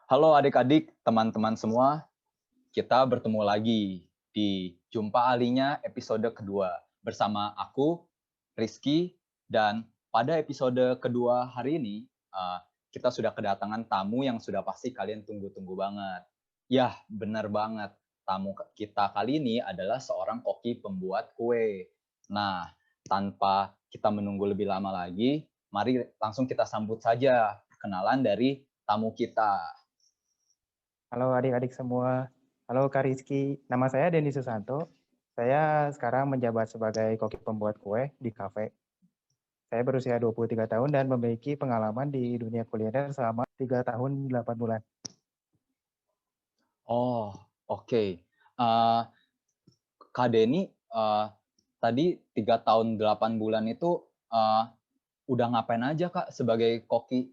Halo adik-adik, teman-teman semua, kita bertemu lagi di Jumpa Alinya episode kedua bersama aku, Rizky, dan pada episode kedua hari ini, kita sudah kedatangan tamu yang sudah pasti kalian tunggu-tunggu banget. Yah, benar banget. Tamu kita kali ini adalah seorang koki pembuat kue. Nah, tanpa kita menunggu lebih lama lagi, mari langsung kita sambut saja perkenalan dari tamu kita. Halo adik-adik semua. Halo Kak Rizky. Nama saya Denny Susanto. Saya sekarang menjabat sebagai koki pembuat kue di kafe. Saya berusia 23 tahun dan memiliki pengalaman di dunia kuliner selama 3 tahun 8 bulan. Oh, oke. Eh, Kak Denny, tadi 3 tahun 8 bulan itu eh, udah ngapain aja Kak sebagai koki?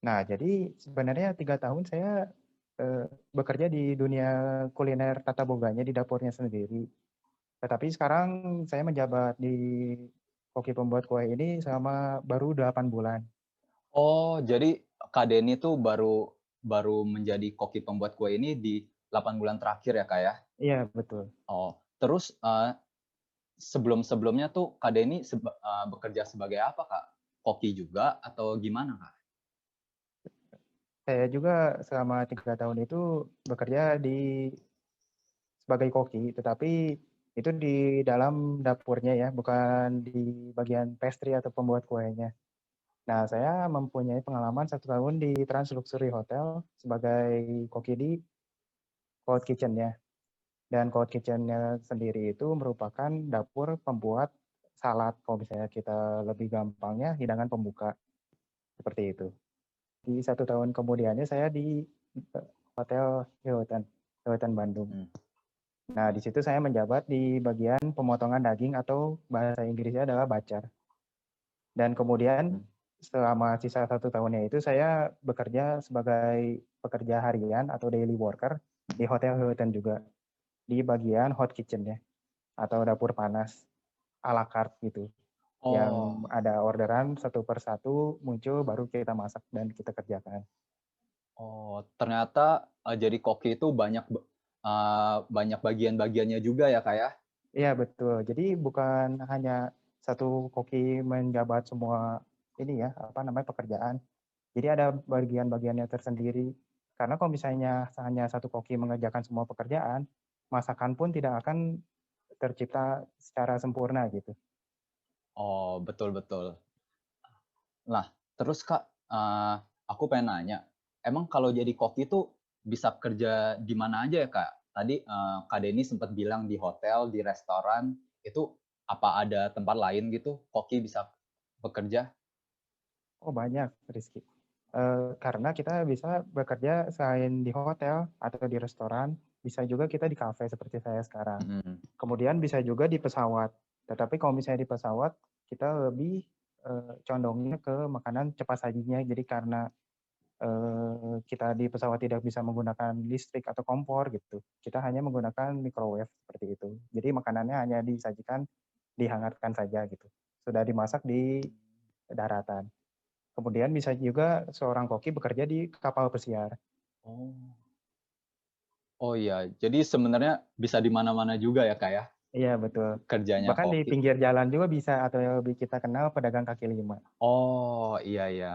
Nah, jadi sebenarnya 3 tahun saya eh, bekerja di dunia kuliner tata boganya di dapurnya sendiri. Tetapi sekarang saya menjabat di koki pembuat kue ini selama baru 8 bulan. Oh, jadi Kak Denny tuh baru baru menjadi koki pembuat kue ini di 8 bulan terakhir ya Kak ya? Iya, betul. Oh, terus sebelum-sebelumnya tuh Kak Denny bekerja sebagai apa Kak? Koki juga atau gimana Kak? Saya juga selama 3 tahun itu bekerja sebagai koki, tetapi itu di dalam dapurnya ya, bukan di bagian pastry atau pembuat kuenya. Nah, saya mempunyai pengalaman 1 tahun di Trans Luxury Hotel sebagai koki di Cloud Kitchen-nya. Dan Cloud Kitchen-nya sendiri itu merupakan dapur pembuat salad, kalau misalnya kita lebih gampangnya hidangan pembuka, seperti itu. Di 1 tahun kemudiannya saya di Hotel Hilton Bandung. Hmm. Nah, di situ saya menjabat di bagian pemotongan daging atau bahasa Inggrisnya adalah bacar. Dan kemudian Hmm. selama sisa 1 tahunnya itu saya bekerja sebagai pekerja harian atau daily worker di Hotel Hilton juga di bagian hot kitchen ya atau dapur panas a la carte gitu. Yang Oh, ada orderan satu persatu muncul baru kita masak dan kita kerjakan. Oh, ternyata jadi koki itu banyak bagian-bagiannya juga ya Kak ya? Iya betul. Jadi bukan hanya satu koki menjabat semua ini ya apa namanya pekerjaan. Jadi ada bagian-bagiannya tersendiri. Karena kalau misalnya hanya satu koki mengerjakan semua pekerjaan, masakan pun tidak akan tercipta secara sempurna gitu. Oh, betul betul. Nah, terus Kak, aku pengen nanya, emang kalau jadi koki itu bisa kerja di mana aja ya Kak? Tadi Kak Denny sempat bilang di hotel, di restoran, itu apa ada tempat lain gitu koki bisa bekerja? Oh banyak, Rizky. Karena kita bisa bekerja selain di hotel atau di restoran, bisa juga kita di kafe seperti saya sekarang. Mhm. Kemudian bisa juga di pesawat. Tetapi kalau misalnya di pesawat, kita lebih condongnya ke makanan cepat sajinya. Jadi karena kita di pesawat tidak bisa menggunakan listrik atau kompor gitu, kita hanya menggunakan microwave seperti itu. Jadi makanannya hanya disajikan, dihangatkan saja gitu. Sudah dimasak di daratan. Kemudian bisa juga seorang koki bekerja di kapal pesiar. Oh. Oh iya, jadi sebenarnya bisa di mana-mana juga ya Kak ya, Iya betul. kerjanya Bahkan di koki? pinggir jalan juga bisa atau yang lebih kita kenal pedagang kaki lima. Oh, iya iya.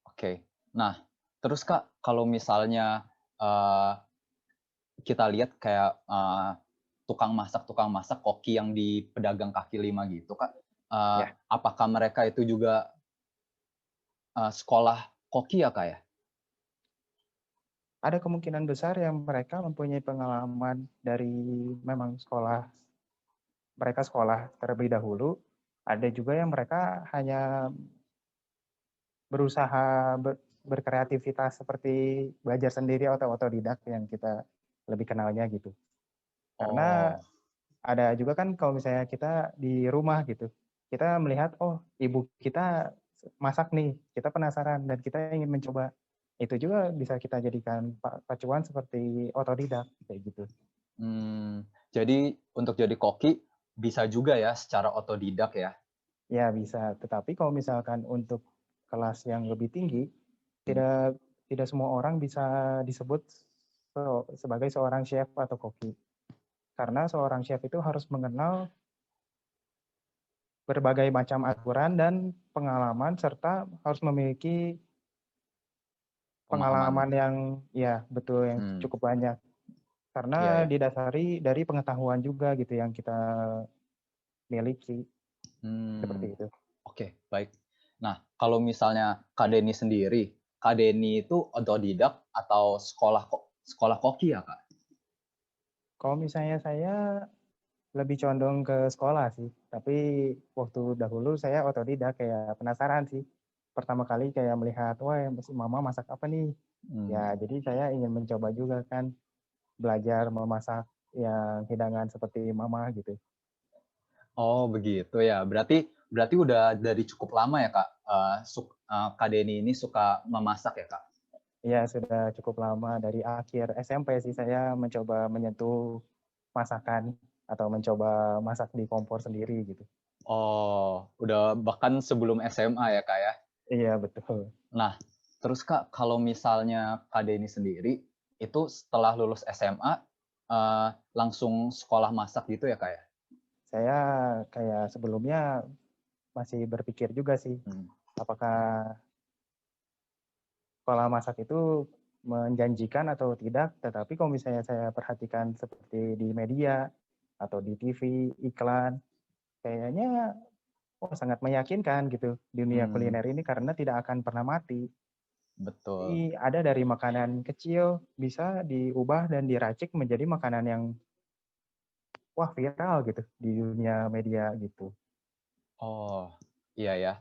Oke. Nah, terus Kak, kalau misalnya, eee, kita lihat kayak, tukang masak koki yang di pedagang kaki lima gitu Kak, Ya, apakah mereka itu juga, sekolah koki ya Kak ya? ada kemungkinan besar yang mereka mempunyai pengalaman dari memang mereka sekolah terlebih dahulu. Ada juga yang mereka hanya berusaha berkreativitas seperti belajar sendiri atau otodidak yang kita lebih kenalnya gitu. Karena Oh, ada juga kan kalau misalnya kita di rumah gitu, kita melihat, oh ibu kita masak nih, kita penasaran dan kita ingin mencoba. Itu juga bisa kita jadikan pacuan seperti otodidak kayak gitu. jadi untuk jadi koki bisa juga ya secara otodidak ya? Ya bisa, tetapi kalau misalkan untuk kelas yang lebih tinggi, Mmm, tidak tidak semua orang bisa disebut sebagai seorang chef atau koki. Karena seorang chef itu harus mengenal berbagai macam aturan dan pengalaman serta harus memiliki Pemahaman. pengalaman yang ya betul yang Hmm, cukup banyak. iya Karena ya. didasari dari pengetahuan juga gitu yang kita miliki Hmm, seperti itu. oke, baik. Nah, kalau misalnya Kak Denny sendiri, Kak Denny itu otodidak atau sekolah koki ya, Kak? Kalau misalnya saya lebih condong ke sekolah sih, tapi waktu dahulu saya otodidak kayak penasaran sih. Pertama kali kayak melihat, wah mama masak apa nih? Hmm. Ya, jadi saya ingin mencoba juga kan belajar memasak yang hidangan seperti mama gitu. Oh, begitu ya. Berarti berarti udah dari cukup lama ya, Kak, Kak Denny ini suka memasak ya, Kak? Ya, sudah cukup lama dari akhir SMP sih saya mencoba menyentuh masakan atau mencoba masak di kompor sendiri gitu. Oh, udah bahkan sebelum SMA ya, Kak, ya? Iya, betul. Nah, terus Kak, kalau misalnya Kak Denny sendiri, itu setelah lulus SMA, langsung sekolah masak gitu ya, Kak, ya? Saya kayak sebelumnya masih berpikir juga sih, Hmm. apakah sekolah masak itu menjanjikan atau tidak, tetapi kalau misalnya saya perhatikan seperti di media atau di TV, iklan, kayaknya sangat meyakinkan gitu dunia Hmm, kuliner ini karena tidak akan pernah mati. betul. Jadi ada dari makanan kecil bisa diubah dan diracik menjadi makanan yang wah viral gitu di dunia media gitu. Oh, iya ya.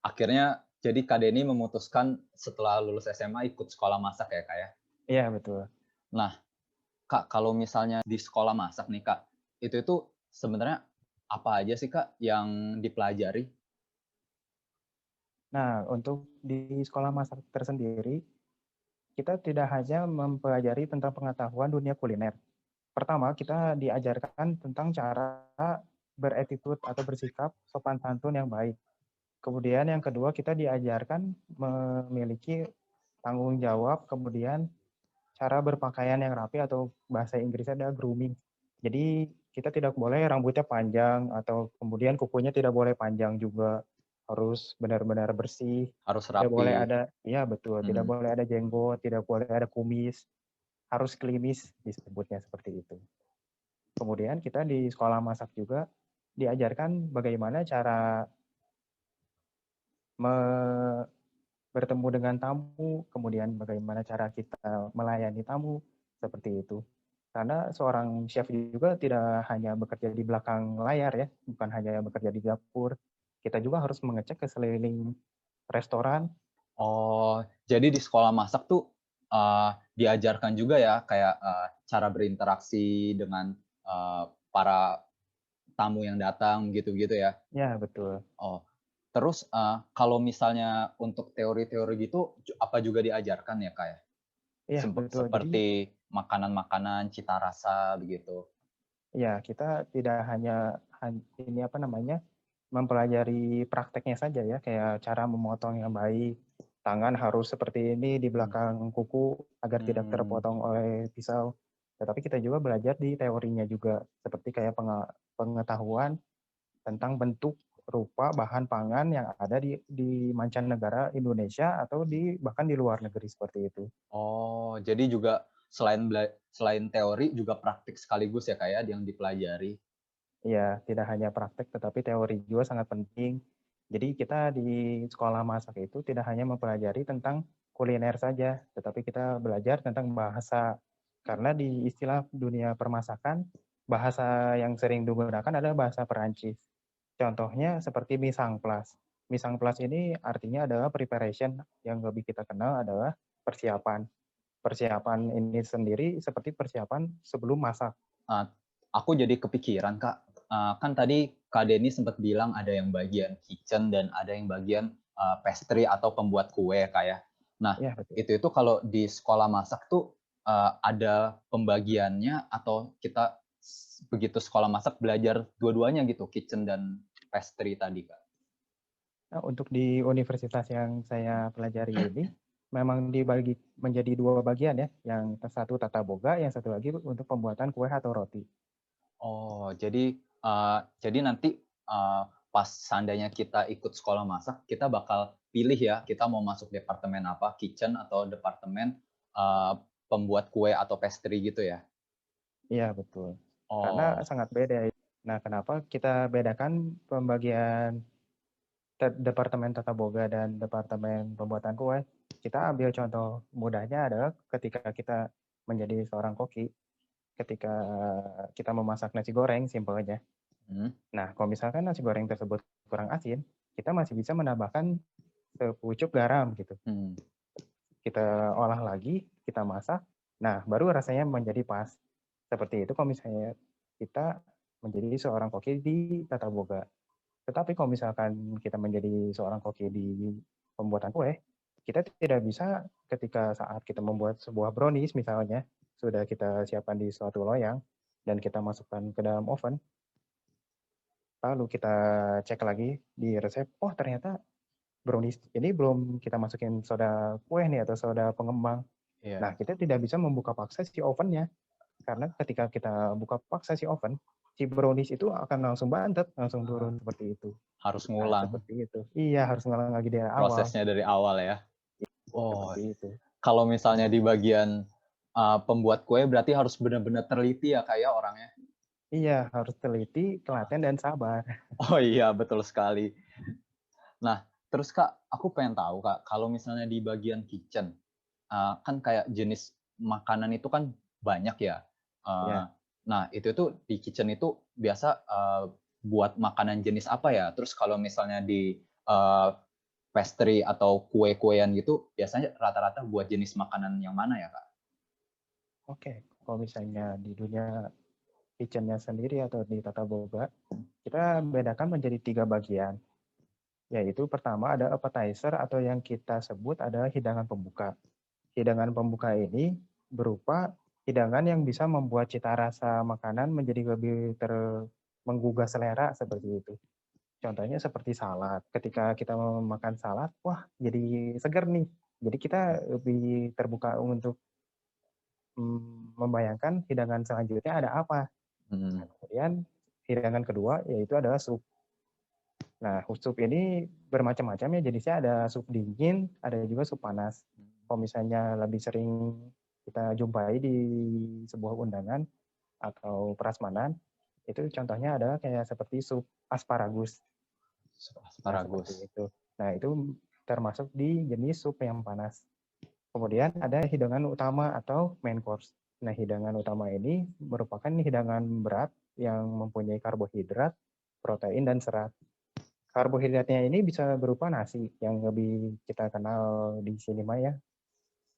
Akhirnya jadi Kak Denny memutuskan setelah lulus SMA ikut sekolah masak ya, Kak, ya? Iya betul. Nah, Kak, kalau misalnya di sekolah masak nih, Kak, itu sebenarnya apa aja sih, Kak, yang dipelajari? Nah, untuk di sekolah masak tersendiri, kita tidak hanya mempelajari tentang pengetahuan dunia kuliner. Pertama, kita diajarkan tentang cara beretitut atau bersikap sopan santun yang baik. Kemudian yang kedua, kita diajarkan memiliki tanggung jawab, kemudian cara berpakaian yang rapi atau bahasa Inggrisnya adalah grooming. Jadi kita tidak boleh rambutnya panjang atau kemudian kukunya tidak boleh panjang juga. Harus benar-benar bersih. Harus Tidak boleh rapi. ada, ya betul, tidak Mhm. boleh ada jenggot, tidak boleh ada kumis. Harus klimis disebutnya seperti itu. Kemudian kita di sekolah masak juga diajarkan bagaimana cara bertemu dengan tamu, kemudian bagaimana cara kita melayani tamu, seperti itu. Karena seorang chef juga tidak hanya bekerja di belakang layar ya, bukan hanya bekerja di dapur. Kita juga harus mengecek ke sekeliling restoran. Oh, jadi di sekolah masak tuh, diajarkan juga ya kayak, cara berinteraksi dengan, para tamu yang datang gitu-gitu ya? Ya, betul. Oh, terus, kalau misalnya untuk teori-teori gitu, apa juga diajarkan ya, Kak, ya? Iya, betul. Jadi Seperti makanan-makanan, cita rasa begitu? ya kita tidak hanya ini apa namanya, mempelajari prakteknya saja ya, kayak cara memotong yang baik, tangan harus seperti ini di Mmm, belakang kuku agar tidak mmm. terpotong oleh pisau. Tetapi kita juga belajar di teorinya juga, seperti kayak pengetahuan tentang bentuk, rupa, bahan pangan yang ada di mancanegara Indonesia atau bahkan di luar negeri seperti itu. Oh, jadi juga selain teori juga praktik sekaligus ya, Kak, ya, yang dipelajari? Iya, tidak hanya praktek tetapi teori juga sangat penting. Jadi kita di sekolah masak itu tidak hanya mempelajari tentang kuliner saja, tetapi kita belajar tentang bahasa. Karena di istilah dunia permasakan, bahasa yang sering digunakan adalah bahasa Perancis. Contohnya seperti mise en place. Mise en place ini artinya adalah preparation, yang lebih kita kenal adalah persiapan. Persiapan ini sendiri seperti persiapan sebelum masak. Eee, aku jadi kepikiran, Kak, kan tadi Kak Denny sempat bilang ada yang bagian kitchen dan ada yang bagian, pastry atau pembuat kue ya, Kak, ya. Nah, Ya, betul. itu kalau di sekolah masak tuh, ada pembagiannya atau kita begitu sekolah masak belajar dua-duanya gitu, kitchen dan pastry tadi, Kak? Nah, untuk di universitas yang saya pelajari ini, memang dibagi menjadi 2 bagian ya, yang satu tata boga, yang satu lagi untuk pembuatan kue atau roti. Oh, jadi nanti, pas seandainya kita ikut sekolah masak, kita bakal pilih ya, kita mau masuk departemen apa, kitchen atau departemen, pembuat kue atau pastry gitu ya? Iya betul, karena Oh, sangat beda. Nah, kenapa kita bedakan pembagian departemen tata boga dan departemen pembuatan kue? Kita ambil contoh mudahnya adalah ketika kita menjadi seorang koki, ketika kita memasak nasi goreng simpelnya. mhm, Nah, kalau misalkan nasi goreng tersebut kurang asin, kita masih bisa menambahkan sepucuk garam gitu. mhm. Kita olah lagi, kita masak, nah baru rasanya menjadi pas. Seperti itu kalau misalnya kita menjadi seorang koki di tata boga. Tetapi kalau misalkan kita menjadi seorang koki di pembuatan kue, kita tidak bisa ketika saat kita membuat sebuah brownies misalnya, sudah kita siapkan di suatu loyang, dan kita masukkan ke dalam oven, lalu kita cek lagi di resep, oh ternyata brownies ini belum kita masukin soda kue nih atau soda pengembang. Nah, Iya, kita tidak bisa membuka paksa si ovennya, karena ketika kita buka paksa si oven, si brownies itu akan langsung bantet, langsung turun seperti itu. harus Nah, ngulang seperti itu. Iya, harus ngulang lagi dari awal, prosesnya dari awal ya. Oh, seperti itu. kalau misalnya di bagian, pembuat kue berarti harus benar-benar teliti ya, Kak, ya, orangnya? Iya, harus teliti, telaten, dan sabar. Oh iya, betul sekali. Nah, terus Kak, aku pengen tahu Kak, kalau misalnya di bagian kitchen, kan kayak jenis makanan itu kan banyak ya. Eee, Ya, nah, itu tuh di kitchen itu biasa, buat makanan jenis apa ya? Terus kalau misalnya di, pastry atau kue-kuean gitu, biasanya rata-rata buat jenis makanan yang mana ya, Kak? oke. Kalau misalnya di dunia kitchen-nya sendiri atau di tata boga, kita bedakan menjadi 3 bagian, yaitu pertama ada appetizer atau yang kita sebut adalah hidangan pembuka. Hidangan pembuka ini berupa hidangan yang bisa membuat cita rasa makanan menjadi lebih menggugah selera seperti itu. Contohnya seperti salad. Ketika kita makan salad, wah jadi segar nih. Jadi kita lebih terbuka untuk membayangkan hidangan selanjutnya ada apa. Nah, Mhm. kemudian hidangan kedua yaitu adalah sup. Nah, sup ini bermacam-macam ya jenisnya, ada sup dingin, ada juga sup panas. Kalau misalnya lebih sering kita jumpai di sebuah undangan atau prasmanan, itu contohnya adalah kayak seperti sup asparagus. Nah, seperti Asparagus. itu. Nah, itu termasuk di jenis sup yang panas. Kemudian ada hidangan utama atau main course. Nah, hidangan utama ini merupakan hidangan berat yang mempunyai karbohidrat, protein, dan serat. Karbohidratnya ini bisa berupa nasi yang lebih kita kenal di sini mah ya.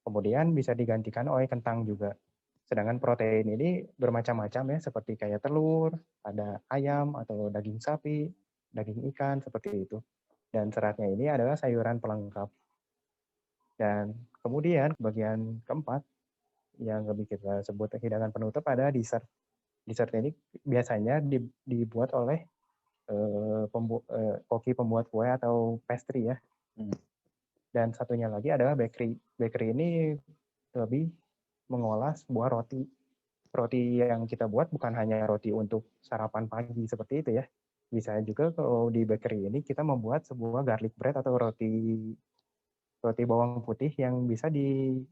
Kemudian bisa digantikan oleh kentang juga. Sedangkan protein ini bermacam-macam ya, seperti kayak telur, ada ayam atau daging sapi, daging ikan, seperti itu. Dan seratnya ini adalah sayuran pelengkap. Dan kemudian bagian keempat yang lebih kita sebut hidangan penutup ada dessert. Dessert ini biasanya dibuat oleh koki pembuat kue atau pastry ya. Mhm. Dan satunya lagi adalah bakery. Bakery ini lebih mengolah sebuah roti. Roti yang kita buat bukan hanya roti untuk sarapan pagi seperti itu ya. Bisa juga kalau di bakery ini kita membuat sebuah garlic bread atau roti roti bawang putih yang bisa dihubungkan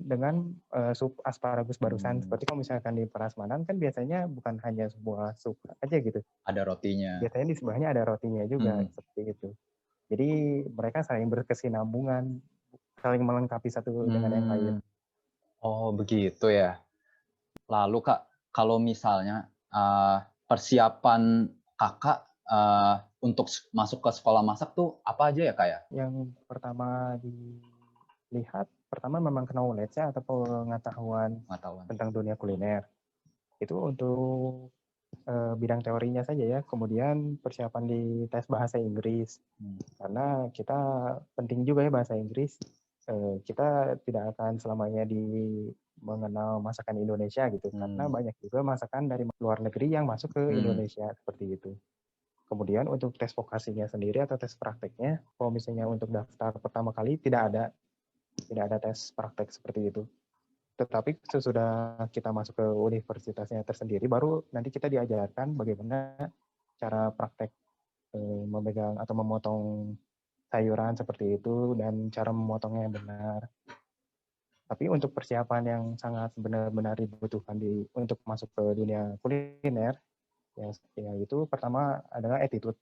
dengan sup asparagus barusan. Mmm, Seperti kalau misalkan di prasmanan kan biasanya bukan hanya sebuah sup aja gitu. ada rotinya. Biasanya di sebelahnya ada rotinya juga Mhm. seperti itu. Jadi mereka saling berkesinambungan, saling melengkapi satu dengan yang lain. Mmm. Oh, begitu ya. Lalu Kak, kalau misalnya, persiapan Kakak, untuk masuk ke sekolah masak tuh apa aja ya, Kak, ya? Yang pertama dilihat, pertama memang knowledge-nya atau pengetahuan Pengetahuan. tentang dunia kuliner. Itu untuk bidang teorinya saja ya. Kemudian persiapan di tes bahasa Inggris. Mmm, Karena kita penting juga ya bahasa Inggris. Kita tidak akan selamanya mengenal masakan Indonesia gitu. Karena mmm, banyak juga masakan dari luar negeri yang masuk ke mmm. Indonesia seperti itu. Kemudian untuk tes vokasinya sendiri atau tes prakteknya, kalau misalnya untuk daftar pertama kali tidak ada tes praktek seperti itu. Tetapi sesudah kita masuk ke universitasnya tersendiri, baru nanti kita diajarkan bagaimana cara praktek memegang atau memotong sayuran seperti itu dan cara memotongnya yang benar. Tapi untuk persiapan yang sangat benar-benar dibutuhkan untuk masuk ke dunia kuliner, ya itu pertama adalah attitude.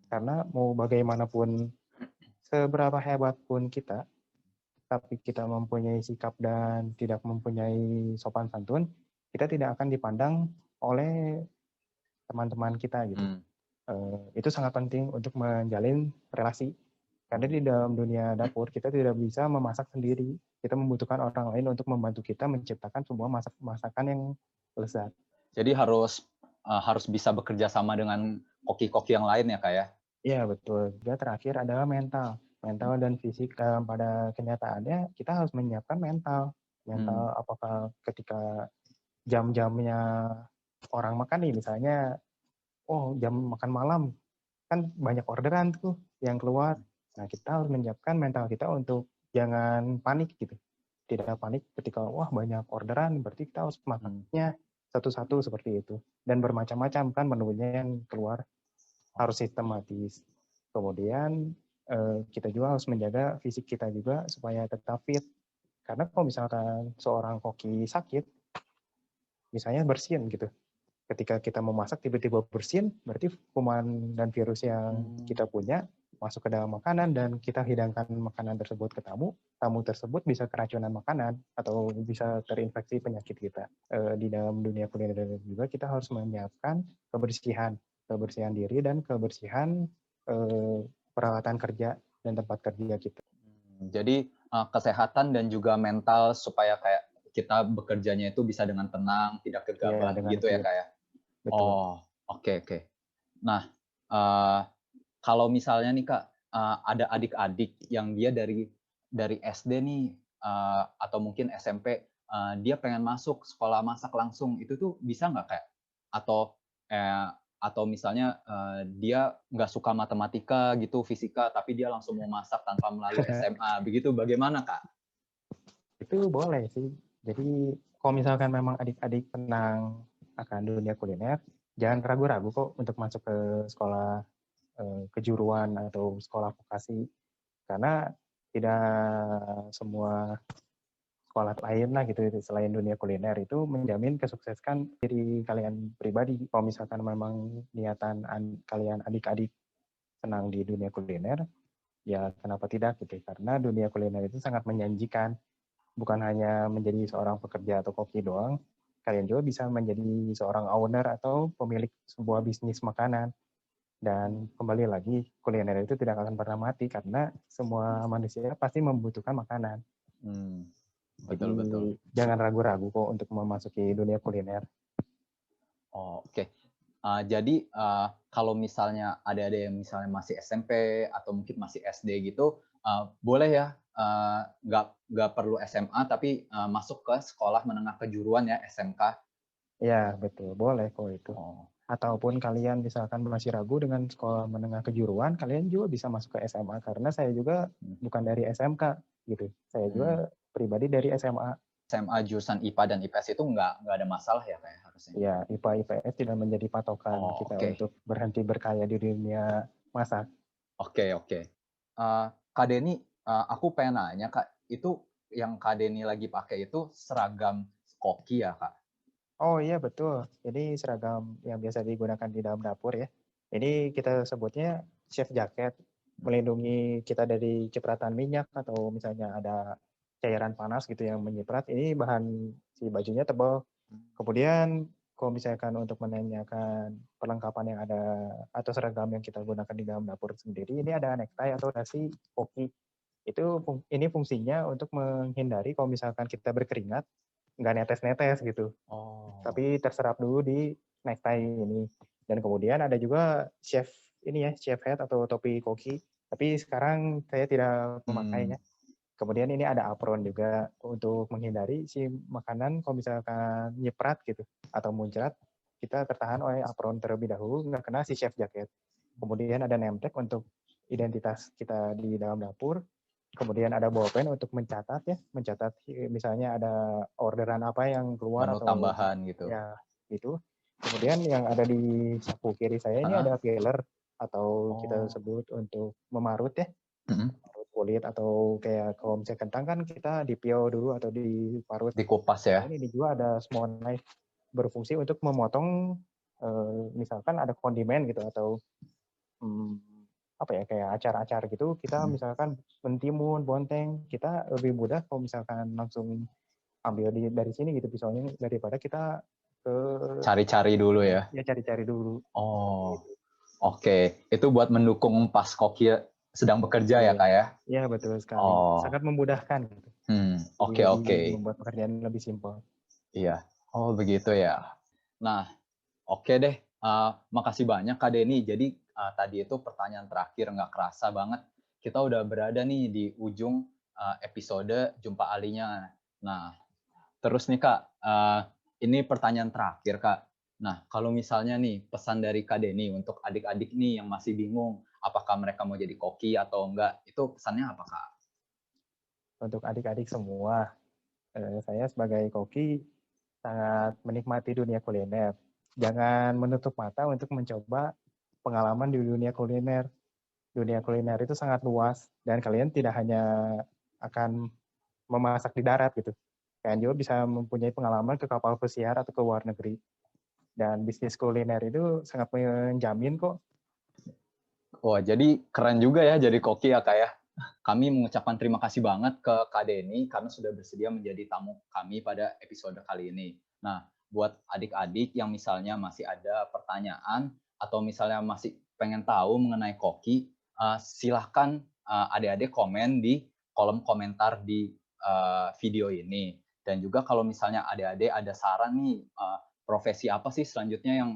Karena mau bagaimanapun, seberapa hebat pun kita, tapi kita mempunyai sikap dan tidak mempunyai sopan santun, kita tidak akan dipandang oleh teman-teman kita gitu. Itu sangat penting untuk menjalin relasi. Karena di dalam dunia dapur kita tidak bisa memasak sendiri. Kita membutuhkan orang lain untuk membantu kita menciptakan sebuah masakan yang lezat. Jadi harus bisa bekerja sama dengan koki-koki yang lain ya Kak ya? Iya betul. Dan terakhir adalah mental dan fisik. Pada kenyataannya kita harus menyiapkan mental. Apakah ketika jam-jamnya orang makan nih, misalnya jam makan malam kan banyak orderan tuh yang keluar. Nah, kita harus menyiapkan mental kita untuk jangan panik gitu. Tidak panik ketika banyak orderan, berarti kita harus masaknya satu-satu seperti itu. Dan bermacam-macam kan menunya yang keluar, harus sistematis. Kemudian kita juga harus menjaga fisik kita juga supaya tetap fit. Karena kalau misalkan seorang koki sakit, misalnya bersin gitu, ketika kita memasak tiba-tiba bersin, berarti kuman dan virus yang kita punya masuk ke dalam makanan dan kita hidangkan makanan tersebut ke tamu tersebut bisa keracunan makanan atau bisa terinfeksi penyakit kita. Di dalam dunia kuliner juga kita harus menyiapkan kebersihan diri dan kebersihan peralatan kerja dan tempat kerja kita. Jadi kesehatan dan juga mental supaya kayak kita bekerjanya itu bisa dengan tenang, tidak gegabah gitu ya Kak ya? Betul. Oh, oke. Nah, kalau misalnya nih Kak, ada adik-adik yang dia dari SD nih, atau mungkin SMP, dia pengen masuk sekolah masak langsung, itu tuh bisa nggak Kak? Atau misalnya, dia nggak suka matematika gitu, fisika, tapi dia langsung mau masak tanpa melalui SMA, begitu bagaimana Kak? Itu boleh sih. Jadi kalau misalkan memang adik-adik senang akan dunia kuliner, jangan ragu-ragu kok untuk masuk ke sekolah kejuruan atau sekolah vokasi. Karena tidak semua sekolah lain lah gitu selain dunia kuliner itu menjamin kesuksesan diri kalian pribadi. Kalau misalkan memang niatan kalian adik-adik senang di dunia kuliner, ya kenapa tidak gitu. Karena dunia kuliner itu sangat menjanjikan. Bukan hanya menjadi seorang pekerja atau koki doang, kalian juga bisa menjadi seorang owner atau pemilik sebuah bisnis makanan. Dan kembali lagi, kuliner itu tidak akan pernah mati karena semua manusia pasti membutuhkan makanan. Betul. Jangan ragu-ragu kok untuk memasuki dunia kuliner. Oh, oke. Jadi kalau misalnya ada yang misalnya masih SMP atau mungkin masih SD gitu, boleh ya nggak perlu SMA tapi masuk ke sekolah menengah kejuruan ya SMK. Ya betul, boleh kok itu. Oh. Ataupun kalian misalkan masih ragu dengan sekolah menengah kejuruan, kalian juga bisa masuk ke SMA karena saya juga bukan dari SMK gitu. Saya juga pribadi dari SMA. SMA jurusan IPA dan IPS itu nggak ada masalah ya kayak harusnya? Ya, IPA IPS tidak menjadi patokan kita untuk berhenti berkaya di dunia masak. Oke. Kak Denny, aku pengen nanya Kak, itu yang Kak Denny lagi pakai itu seragam koki ya Kak? Oh iya betul. Jadi seragam yang biasa digunakan di dalam dapur ya. Ini kita sebutnya chef jacket, melindungi kita dari cipratan minyak atau misalnya ada cairan panas gitu yang menyiprat. Ini bahan si bajunya tebal. Kemudian kalau misalkan untuk menanyakan perlengkapan yang ada atau seragam yang kita gunakan di dalam dapur sendiri, ini ada necktie atau dasi koki. Ini fungsinya untuk menghindari kalau misalkan kita berkeringat nggak netes-netes gitu. Tapi terserap dulu di necktie ini. Dan kemudian ada juga chef hat atau topi koki. Tapi sekarang saya tidak memakainya. Kemudian ini ada apron juga untuk menghindari si makanan kalau misalkan nyiprat gitu atau muncrat, kita tertahan oleh apron terlebih dahulu, nggak kena si chef jacket. Kemudian ada name tag untuk identitas kita di dalam dapur. Kemudian ada bolpen untuk mencatat ya, mencatat misalnya ada orderan apa yang keluar Menu atau tambahan gitu. ya itu. Kemudian yang ada di saku kiri saya ini ada filler atau kita sebut untuk memarut ya, marut kulit atau kayak kalau misalnya kentang kan kita dipio dulu atau diparut. Dikupas ya. Ini juga ada small knife berfungsi untuk memotong misalkan ada kondimen gitu atau apa ya kayak acar-acar gitu, kita misalkan mentimun, bonteng, kita lebih mudah kalau misalkan langsung ambil dari sini gitu pisaunya daripada kita ke cari-cari dulu ya. Ya cari-cari dulu. Oh, oke. Itu buat mendukung pas koki sedang bekerja ya, Kak ya? Iya, betul sekali. Sangat memudahkan gitu. Oke. Membuat pekerjaan lebih simpel. Iya. Oh, begitu ya. Nah, oke deh. Makasih banyak Kak Denny. Jadi tadi itu pertanyaan terakhir, nggak kerasa banget. Kita udah berada nih di ujung episode Jumpa Alinya. Nah, terus nih Kak, ini pertanyaan terakhir Kak. Nah, kalau misalnya nih pesan dari Kak Denny untuk adik-adik nih yang masih bingung, apakah mereka mau jadi koki atau enggak, itu pesannya apa Kak? Untuk adik-adik semua, saya sebagai koki sangat menikmati dunia kuliner. Jangan menutup mata untuk mencoba pengalaman di dunia kuliner. Dunia kuliner itu sangat luas dan kalian tidak hanya akan memasak di darat gitu. Kalian juga bisa mempunyai pengalaman ke kapal pesiar atau ke luar negeri. Dan bisnis kuliner itu sangat menjamin kok. Wah, jadi keren juga ya jadi koki ya Kak ya. Kami mengucapkan terima kasih banget ke Kak Denny karena sudah bersedia menjadi tamu kami pada episode kali ini. Nah, buat adik-adik yang misalnya masih ada pertanyaan atau misalnya masih pengen tahu mengenai koki, silahkan adik-adik komen di kolom komentar di video ini. Dan juga kalau misalnya adik-adik ada saran nih, profesi apa sih selanjutnya yang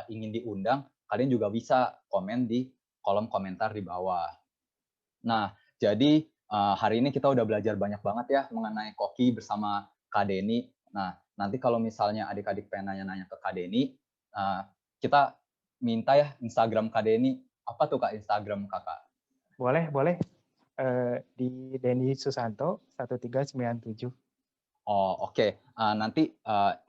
ingin diundang, kalian juga bisa komen di kolom komentar di bawah. Nah, jadi hari ini kita udah belajar banyak banget ya mengenai koki bersama Kak Denny. Nah, nanti kalau misalnya adik-adik pengen nanya-nanya ke Kak Denny, kita minta ya Instagram Kak Denny. Apa tuh Kak Instagram Kakak? Boleh. Di Denny Susanto 1397. Oh, oke. Nanti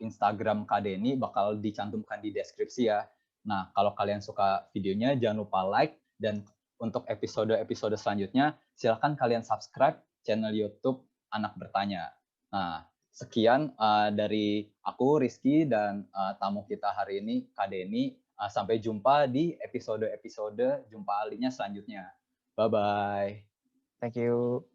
Instagram Kak Denny bakal dicantumkan di deskripsi ya. Nah, kalau kalian suka videonya, jangan lupa like. Dan untuk episode-episode selanjutnya, silakan kalian subscribe channel YouTube Anak Bertanya. Nah, sekian dari aku, Rizky, dan tamu kita hari ini, Kak Denny. Sampai jumpa di episode-episode Jumpa Alinya selanjutnya. Bye-bye. Thank you.